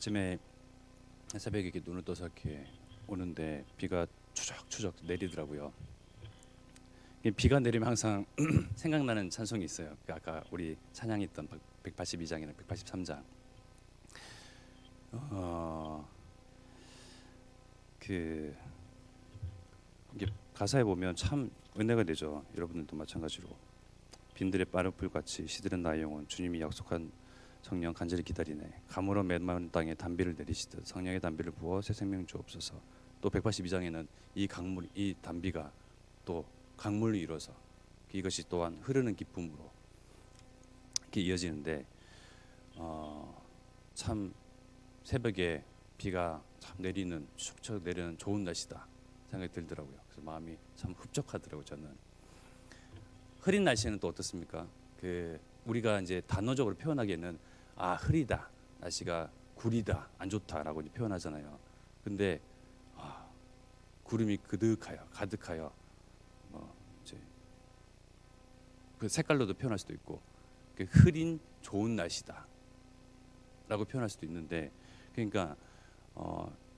아침에 새벽에 이렇게 눈을 떠서 이렇게 오는데 비가 추적추적 내리더라고요. 비가 내리면 항상 생각나는 찬송이 있어요. 아까 우리 찬양했던 182장이나 183장. 그 이게 가사에 보면 참 은혜가 되죠. 여러분들도 마찬가지로. 빈들의 빠른 불같이 시들은 나의 영혼, 주님이 약속한 성령 간절히 기다리네. 가물어 메마른 땅에 단비를 내리시듯 성령의 단비를 부어 새 생명 주옵소서. 또 182장에는 이 단비가 또 강물로 이뤄서 이것이 또한 흐르는 기쁨으로 이렇게 이어지는데 참 새벽에 비가 참 내리는 축척 내리는 좋은 날씨다 생각이 들더라고요. 그래서 마음이 참 흡족하더라고요. 저는 흐린 날씨는 또 어떻습니까? 우리가 이제 단어적으로 표현하기에는 흐리다, 날씨가 구리다, 안 좋다라고 표현하잖아요. 근데 구름이 가득하여 이제 그 색깔로도 표현할 수도 있고 흐린 좋은 날씨다라고 표현할 수도 있는데, 그러니까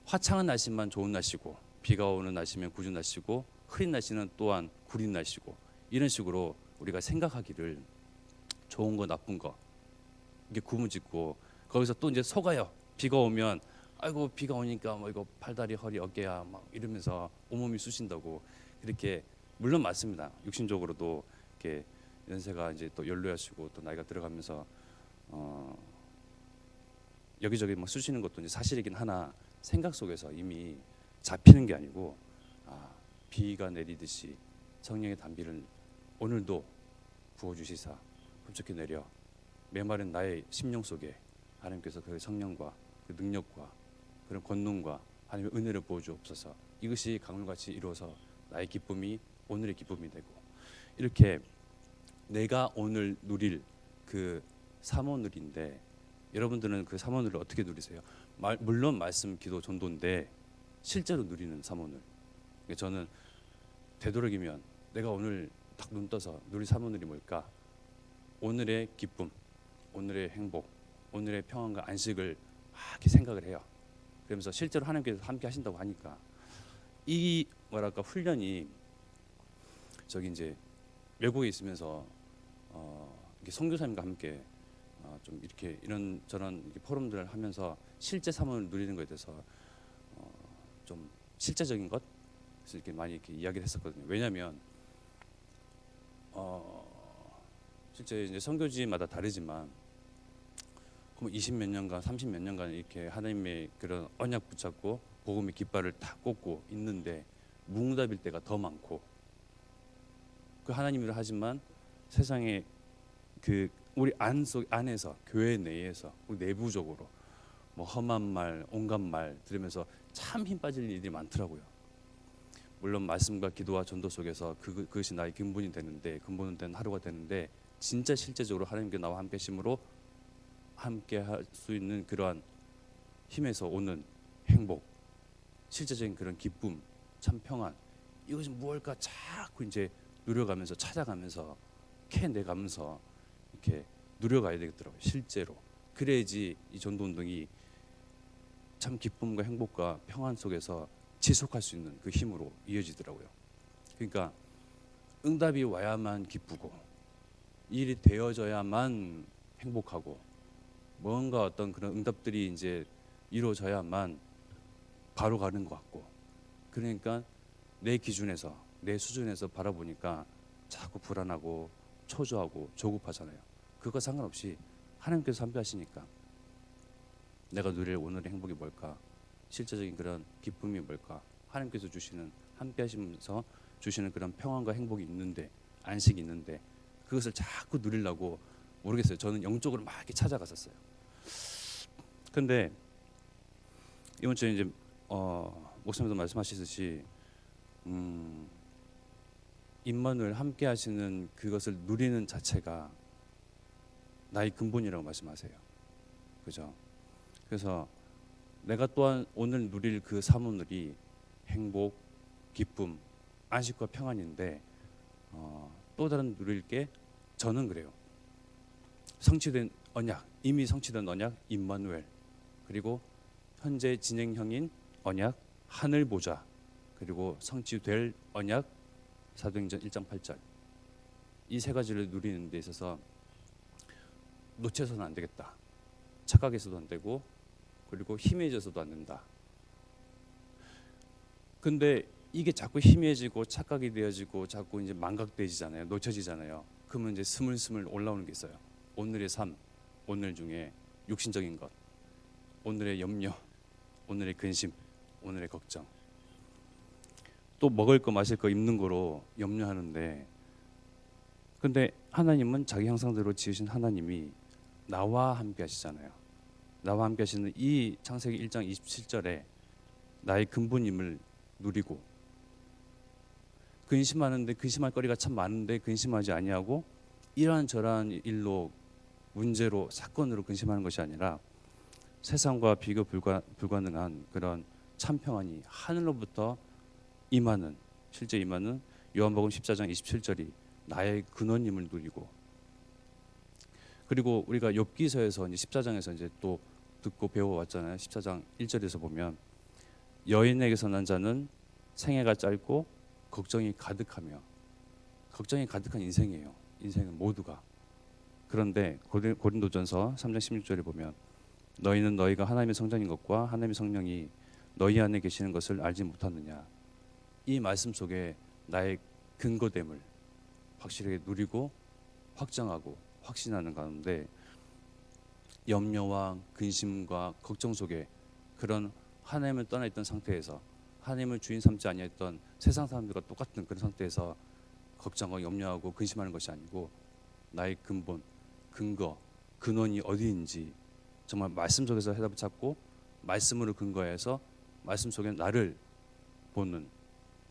화창한 날씨만 좋은 날씨고 비가 오는 날씨면 구준 날씨고 흐린 날씨는 또한 구린 날씨고, 이런 식으로 우리가 생각하기를 좋은 거 나쁜 거 이게 구분짓고, 거기서 또 이제 속아요. 비가 오면 아이고 비가 오니까 뭐 이거 팔다리 허리 어깨야 막 이러면서 온몸이 쑤신다고, 이렇게 물론 맞습니다. 육신적으로도 이렇게 연세가 이제 또 연로하시고 또 나이가 들어가면서 여기저기 막 쑤시는 것도 이제 사실이긴 하나, 생각 속에서 이미 잡히는 게 아니고 비가 내리듯이 성령의 단비를 오늘도 부어주시사 흡족히 내려 메마른 나의 심령 속에 하나님께서 그 성령과 그 능력과 그런 권능과 하나님의 은혜를 부어주옵소서. 이것이 강물같이 이루어서 나의 기쁨이 오늘의 기쁨이 되고, 이렇게 내가 오늘 누릴 그 사모늘인데, 여러분들은 그 사모늘을 어떻게 누리세요? 물론 말씀, 기도, 전도인데 실제로 누리는 사모늘. 저는 되도록이면 내가 오늘 딱 눈 떠서 누릴 사모늘이 뭘까? 오늘의 기쁨, 오늘의 행복, 오늘의 평안과 안식을 이렇게 생각을 해요. 그러면서 실제로 하나님께서 함께 하신다고 하니까 이 훈련이 저기 이제 외국에 있으면서 선교사님과 함께 좀 이렇게 이런 저런 이렇게 포럼들을 하면서 실제 사모를 누리는 것에 대해서 좀 실제적인 것 그래서 이렇게 많이 이렇게 이야기를 했었거든요. 왜냐하면 실제 이제 선교지마다 다르지만 20몇 년간 30몇 년간 이렇게 하나님의 그런 언약 붙잡고 복음의 깃발을 다 꽂고 있는데 무응답일 때가 더 많고, 그 하나님이라 하지만 세상에 그 우리 안에서 교회 내에서 우리 내부적으로 뭐 험한 말 온갖 말 들으면서 참 힘 빠질 일이 많더라고요. 물론 말씀과 기도와 전도 속에서 그것이 나의 근본이 되는데, 근본은 된 하루가 되는데, 진짜 실제적으로 하나님께 나와 함께 하심으로 함께 할 수 있는 그러한 힘에서 오는 행복, 실제적인 그런 기쁨, 참 평안, 이것이 무엇일까 자꾸 이제 누려가면서 찾아가면서 캐내가면서 이렇게 누려가야 되겠더라고요. 실제로 그래야지 이 전도 운동이 참 기쁨과 행복과 평안 속에서 지속할 수 있는 그 힘으로 이어지더라고요. 그러니까 응답이 와야만 기쁘고 일이 되어져야만 행복하고, 뭔가 어떤 그런 응답들이 이제 이루어져야만 바로 가는 것 같고, 그러니까 내 기준에서 내 수준에서 바라보니까 자꾸 불안하고 초조하고 조급하잖아요. 그거 상관없이 하나님께서 함께 하시니까 내가 누릴 오늘의 행복이 뭘까? 실제적인 그런 기쁨이 뭘까? 하나님께서 주시는 함께 하시면서 주시는 그런 평안과 행복이 있는데, 안식이 있는데, 그것을 자꾸 누리려고 모르겠어요. 저는 영적으로 막 이렇게 찾아갔었어요. 근데 이번 주에 이제 목사님도 말씀하시듯이 임마누엘 함께 하시는 그것을 누리는 자체가 나의 근본이라고 말씀하세요. 그죠? 그래서 내가 또한 오늘 누릴 그 사모늘이 행복, 기쁨, 안식과 평안인데 또 다른 누릴 게, 저는 그래요. 성취된 언약, 이미 성취된 언약 임마누엘, 그리고 현재 진행형인 언약, 하늘 보좌, 그리고 성취될 언약, 사도행전 1장 8절. 이 세 가지를 누리는 데 있어서 놓쳐서는 안 되겠다. 착각해서도 안 되고, 그리고 희미해져서도 안 된다. 근데 이게 자꾸 희미해지고 착각이 되어지고 자꾸 이제 망각되지잖아요. 놓쳐지잖아요. 그러면 이제 스물스물 올라오는 게 있어요. 오늘의 삶, 오늘 중에 육신적인 것, 오늘의 염려, 오늘의 근심, 오늘의 걱정. 또 먹을 거 마실 거 입는 거로 염려하는데, 근데 하나님은 자기 형상대로 지으신 하나님이 나와 함께 하시잖아요. 나와 함께 하시는 이 창세기 1장 27절에 나의 근본임을 누리고, 근심하는데 근심할 거리가 참 많은데 근심하지 아니하고 이러한저러한 일로 문제로 사건으로 근심하는 것이 아니라 세상과 비교 불가능한 그런 참 평안이 하늘로부터 임하는, 실제 임하는 요한복음 14장 27절이 나의 근원임을 누리고, 그리고 우리가 욥기서에서 이제 14장에서 이제 또 듣고 배워왔잖아요. 14장 1절에서 보면 여인에게서 난 자는 생애가 짧고 걱정이 가득하며, 걱정이 가득한 인생이에요. 인생은 모두가. 그런데 고린도전서 3장 16절에 보면 너희는 너희가 하나님의 성전인 것과 하나님의 성령이 너희 안에 계시는 것을 알지 못하느냐. 이 말씀 속에 나의 근거됨을 확실하게 누리고 확장하고 확신하는 가운데 염려와 근심과 걱정 속에 그런 하나님을 떠나 있던 상태에서, 하나님을 주인 삼지 아니했던 세상 사람들과 똑같은 그런 상태에서 걱정하고 염려하고 근심하는 것이 아니고 나의 근본, 근거, 근원이 어디인지 정말 말씀 속에서 해답을 찾고 말씀으로 근거해서 말씀 속에 나를 보는,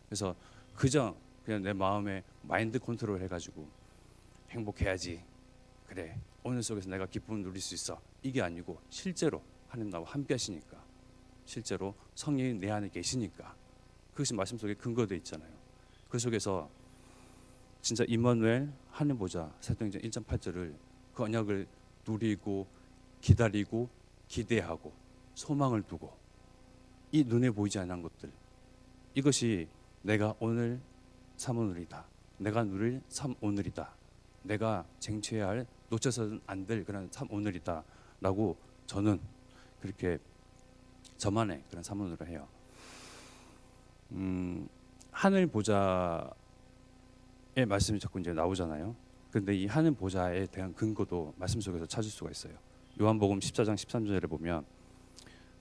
그래서 그냥 내 마음에 마인드 컨트롤 해가지고 행복해야지, 그래 오늘 속에서 내가 기쁨을 누릴 수 있어, 이게 아니고 실제로 하나님 나와 함께 하시니까, 실제로 성령이 내 안에 계시니까 그것이 말씀 속에 근거되어 있잖아요. 그 속에서 진짜 임마누엘 하늘 보좌 사도행전 1장 8절을 그 언약을 누리고 기다리고 기대하고 소망을 두고 이 눈에 보이지 않는 것들, 이것이 내가 오늘 삼 오늘이다, 내가 누릴 삼 오늘이다, 내가 쟁취해야 할 놓쳐서는 안 될 그런 삼 오늘이다 라고 저는 그렇게 저만의 그런 삼 오늘을 해요. 하늘 보좌의 말씀이 자꾸 이제 나오잖아요. 근데 이 하늘 보좌에 대한 근거도 말씀 속에서 찾을 수가 있어요. 요한복음 14장 13절에 보면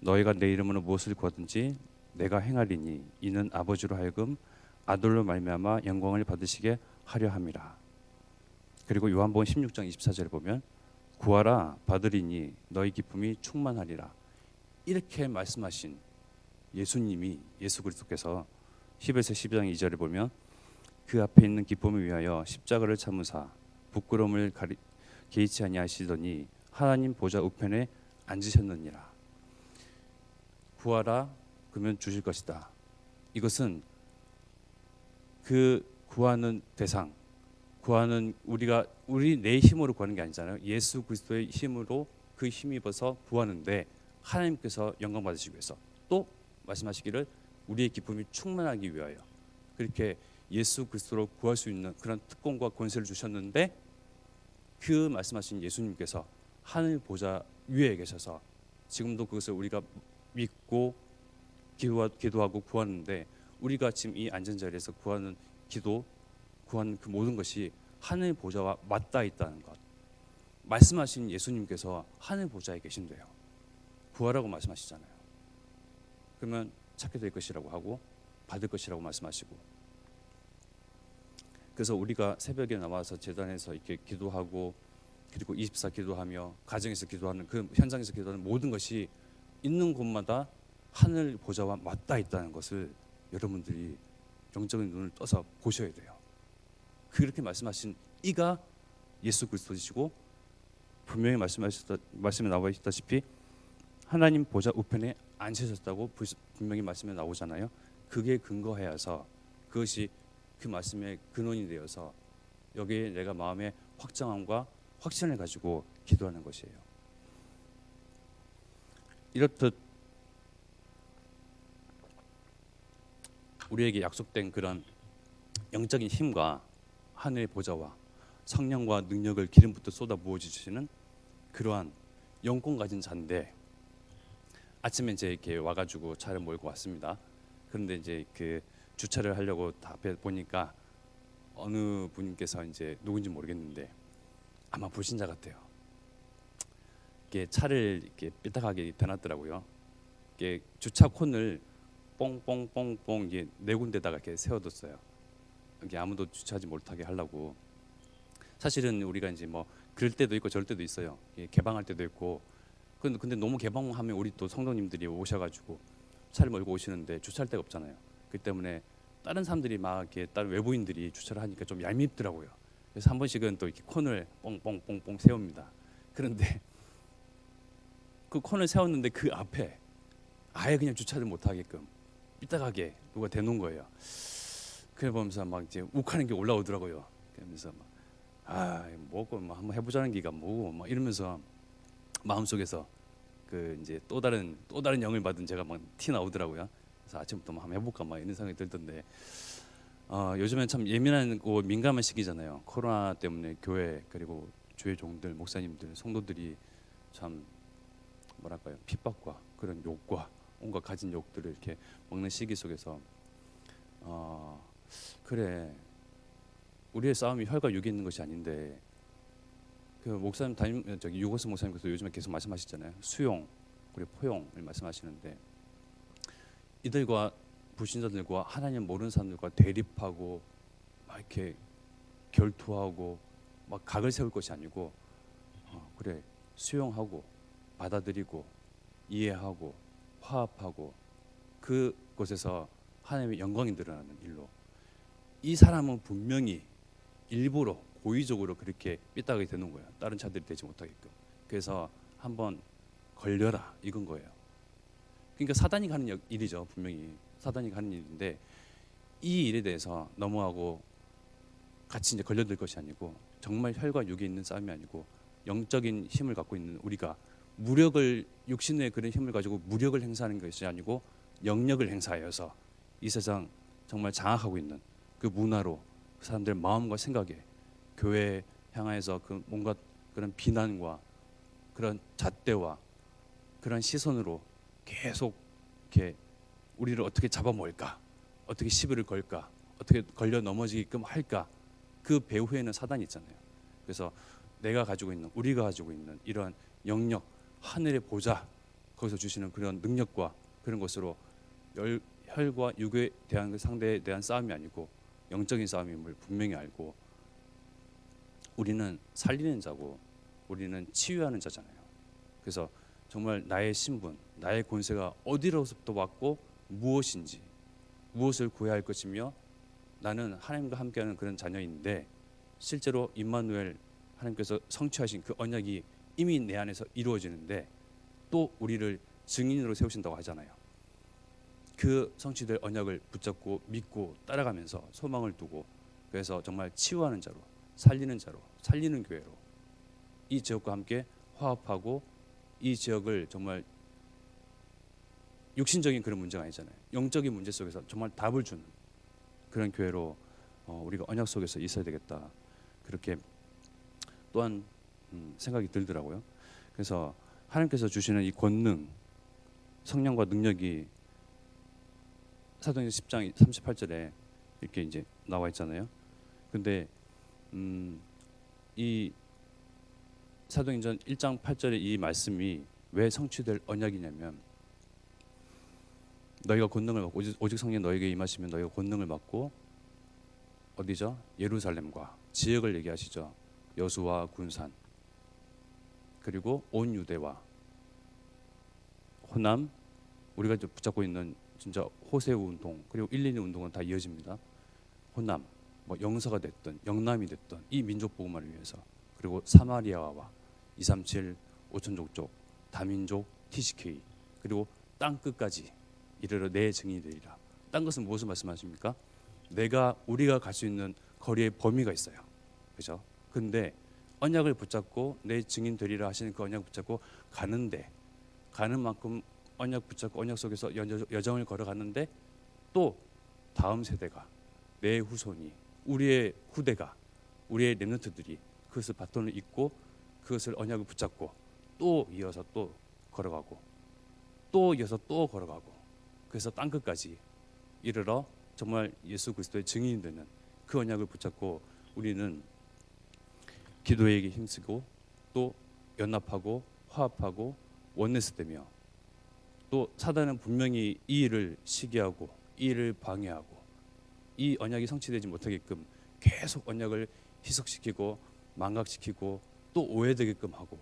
너희가 내 이름으로 무엇을 구하든지 내가 행하리니 이는 아버지로 하여금 아들로 말미암아 영광을 받으시게 하려 함이라. 그리고 요한복음 16장 24절에 보면 구하라 받으리니 너희 기쁨이 충만하리라. 이렇게 말씀하신 예수님이, 예수 그리스도께서 히브리서 12장 2절에 보면 그 앞에 있는 기쁨을 위하여 십자가를 참으사 부끄러움을 개의치 아니하시더니 하나님 보좌 우편에 앉으셨느니라. 구하라 그러면 주실 것이다. 이것은 그 구하는 대상, 구하는 우리 내 힘으로 구하는 게 아니잖아요. 예수 그리스도의 힘으로 그 힘입어서 구하는데 하나님께서 영광 받으시기 위해서, 또 말씀하시기를 우리의 기쁨이 충만하기 위하여, 그렇게 예수 그리스도로 구할 수 있는 그런 특권과 권세를 주셨는데 그 말씀하신 예수님께서 하늘 보좌 위에 계셔서 지금도 그것을 우리가 믿고 기도하고 구하는데, 우리가 지금 이 앉은 자리에서 구하는 기도, 구하는 그 모든 것이 하늘 보좌와 맞닿아 있다는 것. 말씀하신 예수님께서 하늘 보좌에 계신대요. 구하라고 말씀하시잖아요. 그러면 찾게 될 것이라고 하고 받을 것이라고 말씀하시고, 그래서 우리가 새벽에 나와서 제단에서 이렇게 기도하고 그리고 24 기도하며 가정에서 기도하는 그 현장에서 기도하는 모든 것이 있는 곳마다 하늘 보좌와 맞닿아 있다는 것을 여러분들이 영적인 눈을 떠서 보셔야 돼요. 그렇게 말씀하신 이가 예수 그리스도이시고, 분명히 말씀에 나와 있다시피 하나님 보좌 우편에 앉으셨다고 분명히 말씀에 나오잖아요. 그게 근거해서 그것이 그 말씀의 근원이 되어서 여기에 내가 마음의 확정함과 확신을 가지고 기도하는 것이에요. 이렇듯 우리에게 약속된 그런 영적인 힘과 하늘의 보좌와 성령과 능력을 기름부터 쏟아 부어 주시는 그러한 영권 가진 자인데, 아침에 이제 이렇게 와가지고 차를 몰고 왔습니다. 그런데 이제 그 주차를 하려고 앞에 보니까 어느 분께서 이제 누군지 모르겠는데 아마 불신자 같아요. 이게 차를 이렇게 삐딱하게 대놨더라고요. 이게 주차 콘을 뽕뽕뽕뽕 이게 네 군데다가 이렇게 세워뒀어요. 이게 아무도 주차하지 못하게 하려고. 사실은 우리가 이제 뭐 그럴 때도 있고 저럴 때도 있어요. 개방할 때도 있고. 근데 너무 개방하면 우리 또 성도님들이 오셔가지고 차를 몰고 오시는데 주차할 데가 없잖아요. 그 때문에 다른 사람들이 막 이렇게 다른 외부인들이 주차를 하니까 좀 얄밉더라고요. 그래서 한 번씩은 또 이렇게 콘을 뽕뽕뽕뽕 세웁니다. 그런데 그 콘을 세웠는데 그 앞에 아예 그냥 주차를 못 하게끔 삐딱하게 누가 대놓은 거예요. 그래 보면서 막 이제 욱하는 게 올라오더라고요. 그러면서 뭐고 뭐 한번 해보자는 기가 뭐고 막 이러면서 마음속에서 그 이제 또 다른 영을 받은 제가 막 티 나오더라고요. 그래서 아침부터 막 한번 해볼까 막 이런 생각이 들던데, 요즘엔 참 예민하고 민감한 시기잖아요. 코로나 때문에 교회 그리고 주의 종들, 목사님들, 성도들이 참 뭐랄까요, 핍박과 그런 욕과 온갖 가진 욕들을 이렇게 먹는 시기 속에서 그래, 우리의 싸움이 혈과 육이 있는 것이 아닌데, 그 목사님 저기 유고스 목사님께서 요즘에 계속 말씀하시잖아요. 수용 그리고 포용을 말씀하시는데, 이들과 불신자들과 하나님 모르는 사람들과 대립하고 막 이렇게 결투하고 막 각을 세울 것이 아니고, 그래, 수용하고 받아들이고 이해하고 화합하고 그곳에서 하나님의 영광이 드러나는 일로, 이 사람은 분명히 일부러 고의적으로 그렇게 삐딱하게 되는 거예요. 다른 차들이 되지 못하게끔. 그래서 한번 걸려라 이건 거예요. 그러니까 사단이 가는 일이죠. 분명히 사단이 가는 일인데, 이 일에 대해서 너무하고 같이 이제 걸려들 것이 아니고, 정말 혈과 육에 있는 싸움이 아니고 영적인 힘을 갖고 있는 우리가 무력을, 육신의 그런 힘을 가지고 무력을 행사하는 것이 아니고 영력을 행사하여서 이 세상 정말 장악하고 있는 그 문화로 그 사람들의 마음과 생각에 교회에 향하여서 그 뭔가 그런 비난과 그런 잣대와 그런 시선으로 계속 이렇게 우리를 어떻게 잡아먹을까, 어떻게 시비를 걸까, 어떻게 걸려 넘어지게끔 할까, 그 배후에는 사단이 있잖아요. 그래서 내가 가지고 있는, 우리가 가지고 있는 이러한 영역, 하늘의 보좌, 거기서 주시는 그런 능력과 그런 것으로 혈과 육에 대한 그 상대에 대한 싸움이 아니고 영적인 싸움임을 분명히 알고, 우리는 살리는 자고 우리는 치유하는 자잖아요. 그래서 정말 나의 신분, 나의 권세가 어디로부터 왔고 무엇인지, 무엇을 구해야 할 것이며, 나는 하나님과 함께하는 그런 자녀인데, 실제로 임마누엘 하나님께서 성취하신 그 언약이 이미 내 안에서 이루어지는데 또 우리를 증인으로 세우신다고 하잖아요. 그 성취될 언약을 붙잡고 믿고 따라가면서 소망을 두고, 그래서 정말 치유하는 자로, 살리는 자로, 살리는 교회로 이 지역과 함께 화합하고, 이 지역을 정말 육신적인 그런 문제가 아니잖아요. 영적인 문제 속에서 정말 답을 주는 그런 교회로 우리가 언약 속에서 있어야 되겠다, 그렇게 또한 생각이 들더라고요. 그래서 하나님께서 주시는 이 권능, 성령과 능력이 사도행전 10장 38절에 이렇게 이제 나와 있잖아요. 근데 이 사도행전 1장 8절의 이 말씀이 왜 성취될 언약이냐면, 너희가 권능을 받고, 오직 성령 너희에게 임하시면 너희가 권능을 받고, 어디죠? 예루살렘과 지역을 얘기하시죠. 여수와 군산, 그리고 온 유대와 호남, 우리가 붙잡고 있는 진짜 호세우 운동, 그리고 112 운동은 다 이어집니다. 호남, 뭐 영서가 됐든 영남이 됐든 이 민족 복음화를 위해서, 그리고 사마리아와 237, 5천족족, 다민족, TCK, 그리고 땅 끝까지 이르러 내 증인이 되리라. 딴 것은 무엇을 말씀하십니까? 우리가 갈 수 있는 거리의 범위가 있어요. 그죠? 근데 언약을 붙잡고 내 증인 되리라 하시는 그 언약 붙잡고 가는데, 가는 만큼 언약 붙잡고 언약 속에서 여정을 걸어갔는데, 또 다음 세대가, 내 후손이, 우리의 후대가, 우리의 렘넌트들이 그것을 바톤을 잇고 그것을 언약을 붙잡고 또 이어서 또 걸어가고 또 이어서 또 걸어가고, 그래서 땅끝까지 이르러 정말 예수 그리스도의 증인이 되는 그 언약을 붙잡고 우리는 기도에게 힘쓰고 또 연합하고 화합하고 원내스되며, 또 사단은 분명히 이 일을 시기하고 이 일을 방해하고 이 언약이 성취되지 못하게끔 계속 언약을 희석시키고 망각시키고 또 오해되게끔 하고,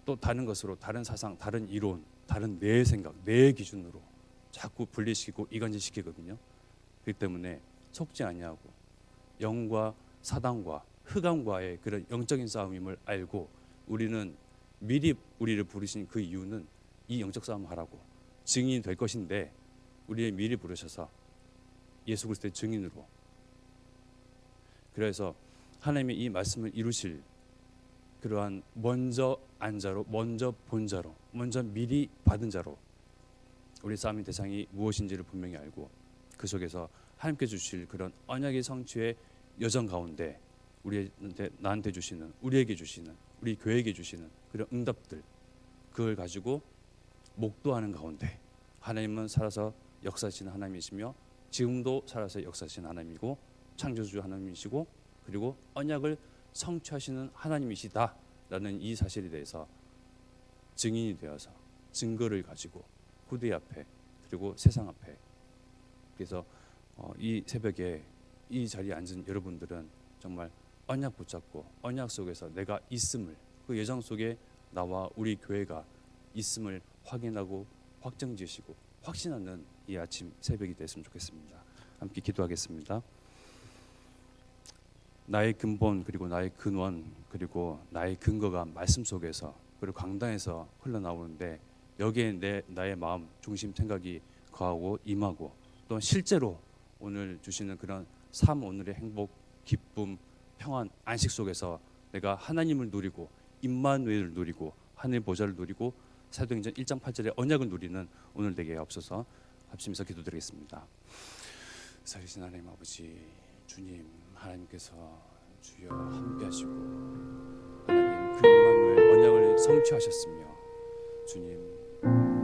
또 다른 것으로, 다른 사상, 다른 이론, 다른 내 생각, 내 기준으로 자꾸 분리시키고 이간질시키거든요. 그렇기 때문에 속지 아니하고 영과 사단과 흑암과의 그런 영적인 싸움임을 알고, 우리는 미리 우리를 부르신 그 이유는 이 영적 싸움 하라고, 증인이 될 것인데 우리를 미리 부르셔서 예수 그리스도의 증인으로, 그래서 하나님의 이 말씀을 이루실 그러한 먼저 안 자로, 먼저 본 자로, 먼저 미리 받은 자로 우리 싸움의 대상이 무엇인지를 분명히 알고, 그 속에서 하나님께 주실 그런 언약의 성취의 여정 가운데 우리한테, 나한테 주시는, 우리에게 주시는, 우리 교회에게 주시는 그런 응답들, 그걸 가지고 목도하는 가운데 하나님은 살아서 역사하시는 하나님이시며 지금도 살아서 역사하시는 하나님이고 창조주 하나님이시고 그리고 언약을 성취하시는 하나님이시다라는 이 사실에 대해서 증인이 되어서 증거를 가지고 후대 앞에 그리고 세상 앞에, 그래서 이 새벽에 이 자리에 앉은 여러분들은 정말 언약 붙잡고 언약 속에서 내가 있음을, 그 예정 속에 나와 우리 교회가 있음을 확인하고 확정지으시고 확신하는 이 아침 새벽이 됐으면 좋겠습니다. 함께 기도하겠습니다. 나의 근본 그리고 나의 근원 그리고 나의 근거가 말씀 속에서 그리고 강단에서 흘러나오는데, 여기에 나의 마음 중심 생각이 거하고 임하고, 또 실제로 오늘 주시는 그런 삶, 오늘의 행복, 기쁨, 평안, 안식 속에서 내가 하나님을 누리고 임마누엘을 누리고 하늘 보좌를 누리고 사도행전 1장 8절의 언약을 누리는 오늘 되게 없어서 합심해서 기도드리겠습니다. 살리신 하나님 아버지, 주님, 하나님께서 주여 함께하시고 하나님 그 임마누엘 언약을 성취하셨으며, 주님